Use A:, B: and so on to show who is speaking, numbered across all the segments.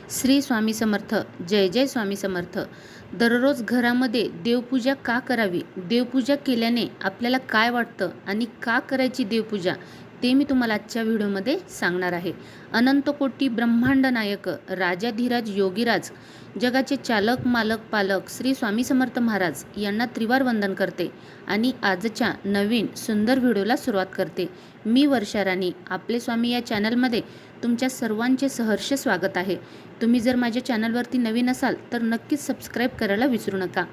A: श्री स्वामी समर्थ. जय जय स्वामी समर्थ. दररोज घरामध्ये देवपूजा का करावी, देवपूजा केल्याने आपल्याला काय वाटतं आणि का करायची देवपूजा, ते मी तुम्हाला आजच्या व्हिडिओमध्ये सांगणार आहे. अनंत कोटी ब्रह्मांड नायक राजाधिराज योगीराज जगाचे चालक मालक पालक श्री स्वामी समर्थ महाराज यांना त्रिवार वंदन करते आणि आजच्या नवीन सुंदर व्हिडिओला सुरुवात करते. मी वर्षा राणी, आपले स्वामी या चॅनलमध्ये तुमच्या सर्वांचे सहर्ष स्वागत आहे. तुम्ही जर माझ्या चॅनलवरती नवीन असाल तर नक्कीच सबस्क्राईब करायला विसरू नका.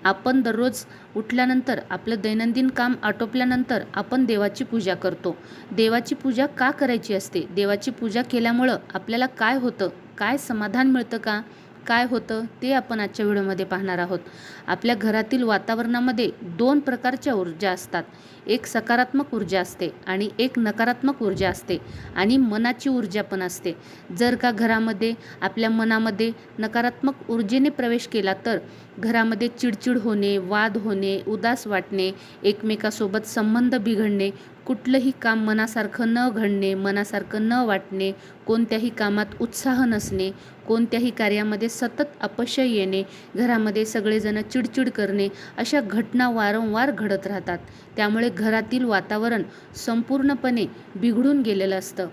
A: आपण दररोज उठल्यानंतर आपलं दैनंदिन काम आटोपल्यानंतर आपण देवाची पूजा करतो. देवाची पूजा का करायची असते, देवाची पूजा केल्यामुळं आपल्याला काय होतं, काय समाधान मिळतं का, काय होतं ते आपण आजच्या व्हिडिओमध्ये पाहणार आहोत. आपल्या घरातील वातावरणामध्ये दोन प्रकारच्या ऊर्जा असतात. एक सकारात्मक ऊर्जा असते आणि एक नकारात्मक ऊर्जा असते आणि मनाची ऊर्जा पण असते. जर का घरामध्ये आपल्या मनामध्ये नकारात्मक ऊर्जेने प्रवेश केला तर घरामध्ये चिडचिड होणे, वाद होणे, उदास वाटणे, एकमेकासोबत संबंध बिघडणे, कुठलंही काम मनासारखं न घडणे, मनासारखं न वाटणे, कोणत्याही कामात उत्साह नसणे, कोणत्याही कार्यामध्ये सतत अपयश येणे, घरामध्ये सगळेजण चिडचिड करणे, अशा घटना वारंवार घडत राहतात. त्यामुळे घरातील वातावरण संपूर्णपणे बिघडून गेलेलं असतं.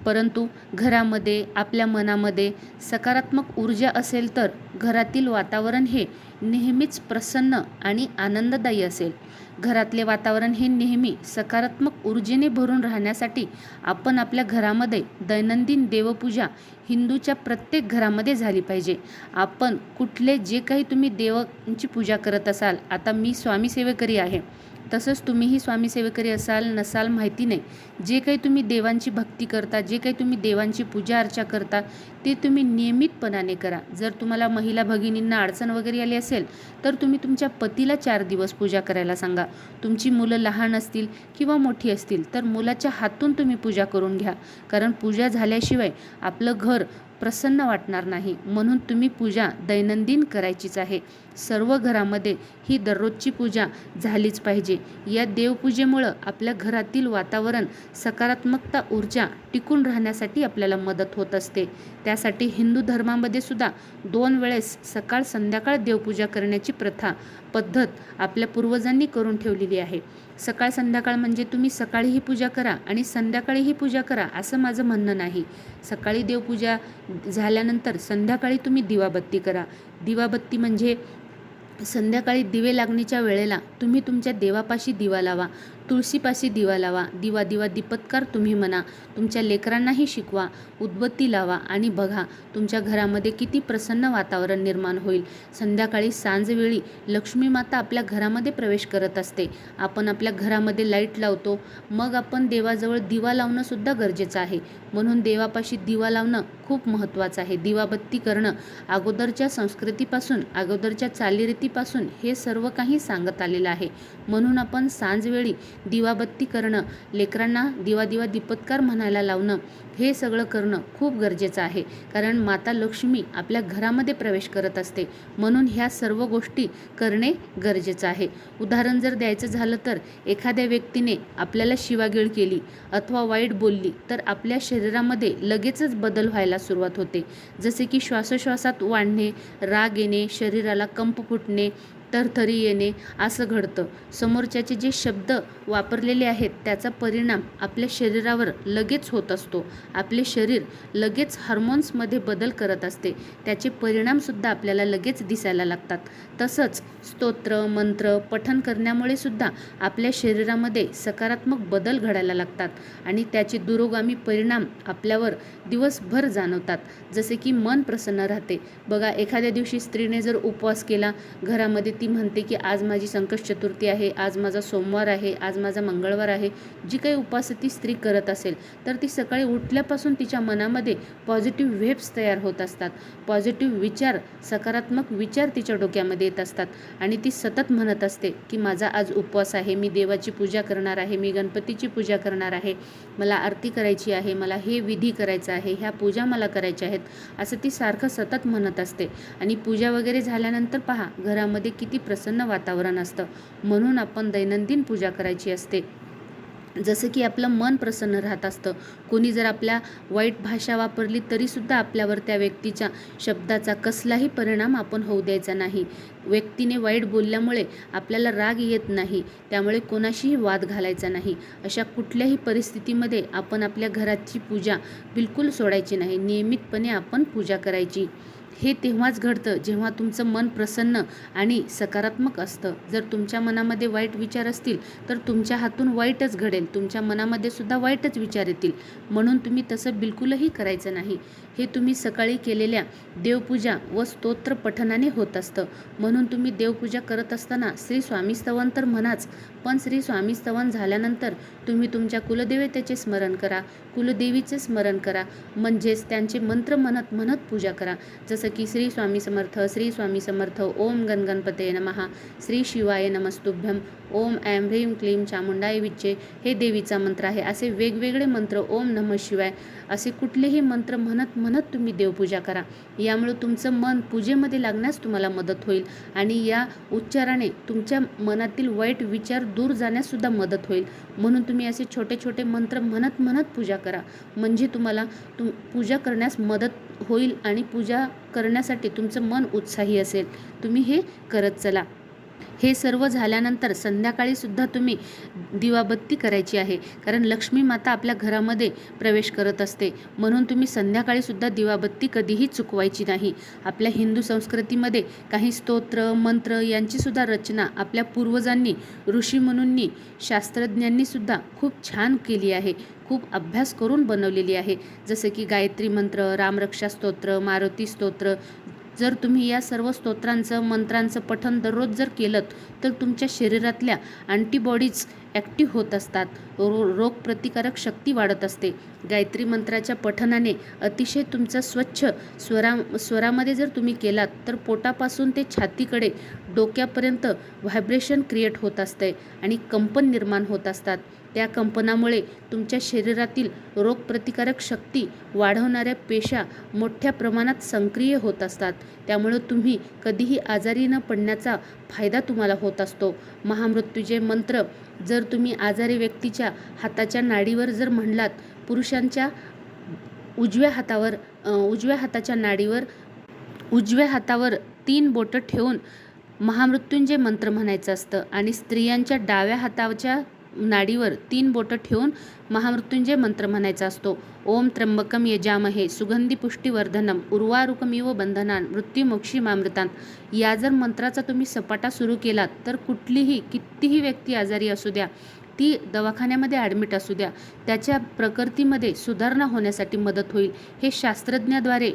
A: परंतु घरामध्ये आपल्या मनामध्ये सकारात्मक ऊर्जा असेल तर घरातील वातावरण हे नेहमीच प्रसन्न आणि आनंददायी असेल. घरातले वातावरण हे नेहमी सकारात्मक ऊर्जेने भरून राहण्यासाठी आपण आपल्या घरामध्ये दैनंदिन देवपूजा हिंदूच्या प्रत्येक घरामध्ये झाली पाहिजे. आपण कुठले जे काही तुम्ही देवांची पूजा करत असाल, आता मी स्वामी सेवेकरी आहे, तसंच तुम्हीही स्वामी सेवेकरी असाल नसाल माहिती नाही, जे काही तुम्ही देवांची भक्ती करता, जे काही तुम्ही देवांची पूजा अर्चा करता ते तुम्ही नियमितपणाने करा. जर तुम्हाला महिला भगिनींना अडचण वगैरे आली असेल तर तुम्ही तुमच्या पतीला 4 दिवस पूजा करायला सांगा. तुमची मुलं लहान असतील किंवा मोठी असतील तर मुलाच्या हातून तुम्ही पूजा करून घ्या, कारण पूजा झाल्याशिवाय आपलं घर प्रसन्न वाटणार नाही. म्हणून तुम्ही पूजा दैनंदिन करायचीच आहे. सर्व घरामध्ये ही दररोजची पूजा झालीच पाहिजे. या देवपूजेमुळं आपल्या घरातील वातावरण सकारात्मकता ऊर्जा टिकून राहण्यासाठी आपल्याला मदत होत असते. त्यासाठी हिंदू धर्मामध्ये सुद्धा 2 वेळेस सकाळ संध्याकाळ देवपूजा करण्याची प्रथा पद्धत आपल्या पूर्वजांनी करून ठेवलेली आहे. सकाळ संध्याकाळ म्हणजे तुम्ही सकाळीही पूजा करा आणि संध्याकाळीही पूजा करा असं माझं म्हणणं नाही. सकाळी देवपूजा झाल्यानंतर संध्याकाळी तुम्ही दिवाबत्ती करा. दिवाबत्ती म्हणजे संध्याकाळी दिवे लागण्याच्या वेळेला तुम्ही तुमच्या देवापाशी दिवा लावा, तुळशीपाशी दिवा लावा, दिवा दिवा दीपत्कार तुम्ही म्हणा, तुमच्या लेकरांनाही शिकवा, उदबत्ती लावा आणि बघा तुमच्या घरामध्ये किती प्रसन्न वातावरण निर्माण होईल. संध्याकाळी सांजवेळी लक्ष्मी माता आपल्या घरामध्ये प्रवेश करत असते. आपण आपल्या घरामध्ये लाईट लावतो, मग आपण देवाजवळ दिवा लावणं सुद्धा गरजेचं आहे. म्हणून देवापाशी दिवा लावणं खूप महत्त्वाचं आहे. दिवाबत्ती करणं अगोदरच्या संस्कृतीपासून, अगोदरच्या चालीरीतीपासून हे सर्व काही सांगत आलेलं आहे. म्हणून आपण सांजवेळी दिवाबत्ती करणं, लेकरांना दिवा दिवा दीपत्कार म्हणायला लावणं, हे सगळं करणं खूप गरजेचं आहे. कारण माता लक्ष्मी आपल्या घरामध्ये प्रवेश करत असते. म्हणून ह्या सर्व गोष्टी करणे गरजेचं आहे. उदाहरण जर द्यायचं झालं तर एखाद्या व्यक्तीने आपल्याला शिवागीळ केली अथवा वाईट बोलली तर आपल्या शरीरामध्ये लगेचच बदल व्हायला सुरुवात होते. जसे की श्वासोश्वासात वाढणे, राग येणे, शरीराला कंप फुटणे, थरथरी येणे असं घडतं. समोरच्याचे जे शब्द वापरलेले आहेत त्याचा परिणाम आपल्या शरीरावर लगेच होत असतो. आपले शरीर लगेच हार्मोन्समध्ये बदल करत असते. त्याचे परिणामसुद्धा आपल्याला लगेच दिसायला लागतात. तसंच स्तोत्र मंत्र पठण करण्यामुळे सुद्धा आपल्या शरीरामध्ये सकारात्मक बदल घडायला लागतात आणि त्याचे दुरोगामी परिणाम आपल्यावर दिवसभर जाणवतात. जसे की मन प्रसन्न राहते. बघा, एखाद्या दिवशी स्त्रीने जर उपवास केला, घरामध्ये ती म्हणते की आज माझी संकष्ट चतुर्थी आहे, आज माझा सोमवार आहे, आज माझा मंगळवार आहे, जी काही उपवास ती स्त्री करत असेल तर ती सकाळी उठल्यापासून तिच्या मनामध्ये पॉझिटिव्ह वेव्स तयार होत असतात. पॉझिटिव्ह विचार, सकारात्मक विचार तिच्या डोक्यामध्ये येत असतात आणि ती सतत म्हणत असते की माझा आज उपवास आहे, मी देवाची पूजा करणार आहे, मी गणपतीची पूजा करणार आहे, मला आरती करायची आहे, मला हे विधी करायचं आहे, ह्या पूजा मला करायच्या आहेत, असं ती सारखं सतत म्हणत असते. आणि पूजा वगैरे झाल्यानंतर पहा घरामध्ये किती प्रसन्न वातावरण असतं. म्हणून आपण दैनंदिन पूजा करायची असते. जसं की आपलं मन प्रसन्न राहत असतं. कोणी जर आपल्या वाईट भाषा वापरली तरीसुद्धा आपल्यावर त्या व्यक्तीच्या शब्दाचा कसलाही परिणाम आपण होऊ द्यायचा नाही. व्यक्तीने वाईट बोलल्यामुळे आपल्याला राग येत नाही, त्यामुळे कोणाशीही वाद घालायचा नाही. अशा कुठल्याही परिस्थितीमध्ये आपण आपल्या घराची पूजा बिलकुल सोडायची नाही. नियमितपणे आपण पूजा करायची. हे तेव्हाच घडतं जेव्हा तुमचं मन प्रसन्न आणि सकारात्मक असतं. जर तुमच्या मनामध्ये वाईट विचार असतील तर तुमच्या हातून वाईटच घडेल. तुमच्या मनामध्ये सुद्धा वाईटच विचार येतील. म्हणून तुम्ही तसं बिलकुलही करायचं नाही. हे तुम्ही सकाळी केलेल्या देवपूजा व स्तोत्र पठणाने होत असतं. म्हणून तुम्ही देवपूजा करत असताना श्री स्वामी स्तवन तर म्हणाच, पण श्री स्वामी स्तवन झाल्यानंतर तुम्ही तुमच्या कुलदेवतेचे स्मरण करा, कुलदेवीचे स्मरण करा. म्हणजेच त्यांचे मंत्र म्हणत म्हणत पूजा करा. जसं की श्री स्वामी समर्थ, श्री स्वामी समर्थ, ओम गणगणपते नमः, श्री शिवाय नमस्तुभ्यम, ओम ऐं ह्रीं क्लीं चामुंडाय विच्चे, हे देवीचा मंत्र आहे. असे वेगवेगळे मंत्र, ओम नमः शिवाय, असे कुठलेही मंत्र म्हणत म्हणत तुम्ही देवपूजा करा. यामुळे तुमचं मन पूजेमध्ये लागण्यास तुम्हाला मदत होईल आणि या उच्चाराने तुमच्या मनातील वाईट विचार दूर जाण्याससुद्धा मदत होईल. म्हणून तुम्ही असे छोटे छोटे मंत्र म्हणत म्हणत पूजा करा. म्हणजे तुम्हाला पूजा करण्यास मदत होईल आणि पूजा करण्यासाठी तुमचं मन उत्साही असेल. तुम्ही हे करत चला. हे सर्व झाल्यानंतर संध्याकाळी सुद्धा तुम्ही दिवाबत्ती करायची आहे, कारण लक्ष्मी माता आपल्या घरामध्ये प्रवेश करत असते. म्हणून तुम्ही संध्याकाळी सुद्धा दिवाबत्ती कधीही चुकवायची नाही. आपल्या हिंदू संस्कृतीमध्ये काही स्तोत्र मंत्र यांची सुद्धा रचना आपल्या पूर्वजांनी, ऋषीमुनींनी, शास्त्रज्ञांनी सुद्धा खूप छान केली आहे. खूप अभ्यास करून बनवलेली आहे. जसं की गायत्री मंत्र, रामरक्षा स्तोत्र, मारुती स्तोत्र. जर तुम्ही या सर्व स्तोत्रांचं मंत्रांचं पठण दररोज जर केलं तर तुमच्या शरीरातल्या अँटीबॉडीज ॲक्टिव्ह होत असतात. रोगप्रतिकारक शक्ती वाढत असते. गायत्री मंत्राच्या पठणाने अतिशय तुमचा स्वच्छ स्वरामध्ये जर तुम्ही केलात तर पोटापासून ते छातीकडे डोक्यापर्यंत व्हायब्रेशन क्रिएट होत असते आणि कंपन निर्माण होत असतात. त्या कंपनामुळे तुमच्या शरीरातील रोगप्रतिकारक शक्ती वाढवणाऱ्या पेशा मोठ्या प्रमाणात सक्रिय होत असतात. त्यामुळे तुम्ही कधीही आजारी न पडण्याचा फायदा तुम्हाला होत असतो. महामृत्युंजय मंत्र जर तुम्ही आजारी व्यक्तीच्या हाताच्या नाडीवर जर म्हणलात, पुरुषांच्या उजव्या हाताच्या नाडीवर उजव्या हातावर 3 बोटं ठेवून महामृत्युंजय मंत्र म्हणायचं असतं आणि स्त्रियांच्या डाव्या हाताच्या नाडीवर 3 बोटं ठेवून महामृत्युंजय मंत्र म्हणायचा असतो. ओम त्र्यंबकम यजामहे सुगंधी पुष्टिवर्धनम उर्वारुकमिव बंधनान मृत्युमोक्षीमामृतान. या जर मंत्राचा तुम्ही सपाटा सुरू केलात तर कितीही व्यक्ती आजारी असू द्या, ती दवाखान्यामध्ये ॲडमिट असू द्या, त्याच्या प्रकृतीमध्ये सुधारणा होण्यासाठी मदत होईल. हे शास्त्रज्ञाद्वारे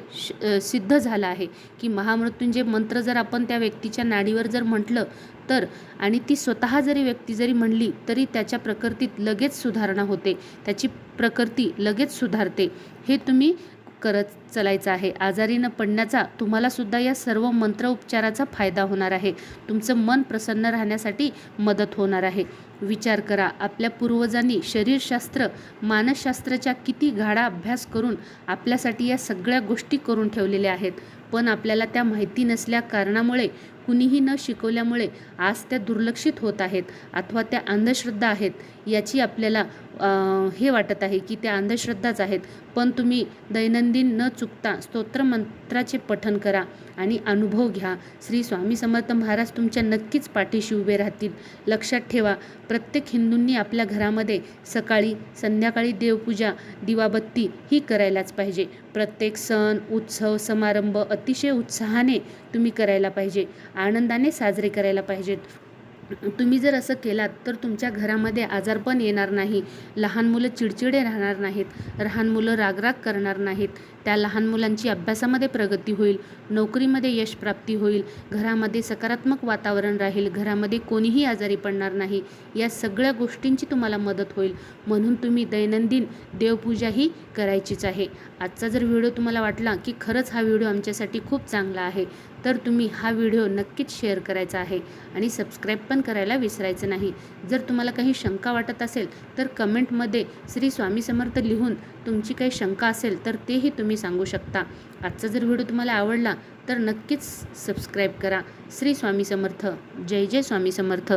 A: सिद्ध झालं आहे की महामृत्युंजय मंत्र जर आपण त्या व्यक्तीच्या नाडीवर जर म्हटलं तर आणि ती स्वतः जरी व्यक्ती जरी म्हणली तरी त्याच्या प्रकृतीत लगेच सुधारणा होते, त्याची प्रकृती लगेच सुधारते. हे तुम्ही करत चालायचं आहे. आजारी न पडण्याचा तुम्हाला सुद्धा या सर्व मंत्र उपचाराचा फायदा होणार आहे. तुमचं मन प्रसन्न राहण्यासाठी मदत होणार आहे. विचार करा, आपल्या पूर्वजांनी शरीरशास्त्र, मानसशास्त्राचा किती गाढा अभ्यास करून आपल्यासाठी या सगळ्या गोष्टी करून ठेवलेल्या आहेत. पण आपल्याला त्या माहिती नसल्या कारणामुळे, कुणीही न शिकवल्यामुळे आज त्या दुर्लक्षित होत आहेत अथवा त्या अंधश्रद्धा आहेत. याची आपल्याला हे वाटत आहे की त्या अंधश्रद्धाच आहेत. पण तुम्ही दैनंदिन न चुकता स्तोत्रमंत्राचे पठण करा आणि अनुभव घ्या. श्री स्वामी समर्थ महाराज तुमच्या नक्कीच पाठीशी उभे राहतील. लक्षात ठेवा, प्रत्येक हिंदूंनी आपल्या घरामध्ये सकाळी संध्याकाळी देवपूजा, दिवाबत्ती ही करायलाच पाहिजे. प्रत्येक सण, उत्सव, समारंभ अतिशय उत्साहाने तुम्ही करायला पाहिजे, आनंदाने साजरे करायला पाहिजेत. तुम्ही जर असं केलात तर तुमच्या घरामध्ये आजारपण येणार नाही, लहान मुलं चिडचिडे राहणार नाहीत, लहान मुलं रागराग करणार नाहीत. त्या लहान मुलांची अभ्यासामध्ये प्रगती होईल, नोकरीमध्ये यशप्राप्ती होईल, घरामध्ये सकारात्मक वातावरण राहील, घरामध्ये कोणीही आजारी पडणार नाही. या सगळ्या गोष्टींची तुम्हाला मदत होईल. म्हणून तुम्ही दैनंदिन देवपूजाही करायचीच आहे. आजचा जर व्हिडिओ तुम्हाला वाटला की खरंच हा व्हिडिओ आमच्यासाठी खूप चांगला आहे तर तुम्ही हा व्हिडिओ नक्कीच शेअर करायचा आहे आणि सबस्क्राईब पण करायला विसरायचं नाही. जर तुम्हाला काही शंका वाटत असेल तर कमेंटमध्ये श्री स्वामी समर्थ लिहून तुमची काही शंका असेल तर तेही तुम्ही सांगू शकता. आजचा जर व्हिडिओ तुम्हाला आवडला तर नक्कीच सबस्क्राईब करा. श्री स्वामी समर्थ. जय जय स्वामी समर्थ.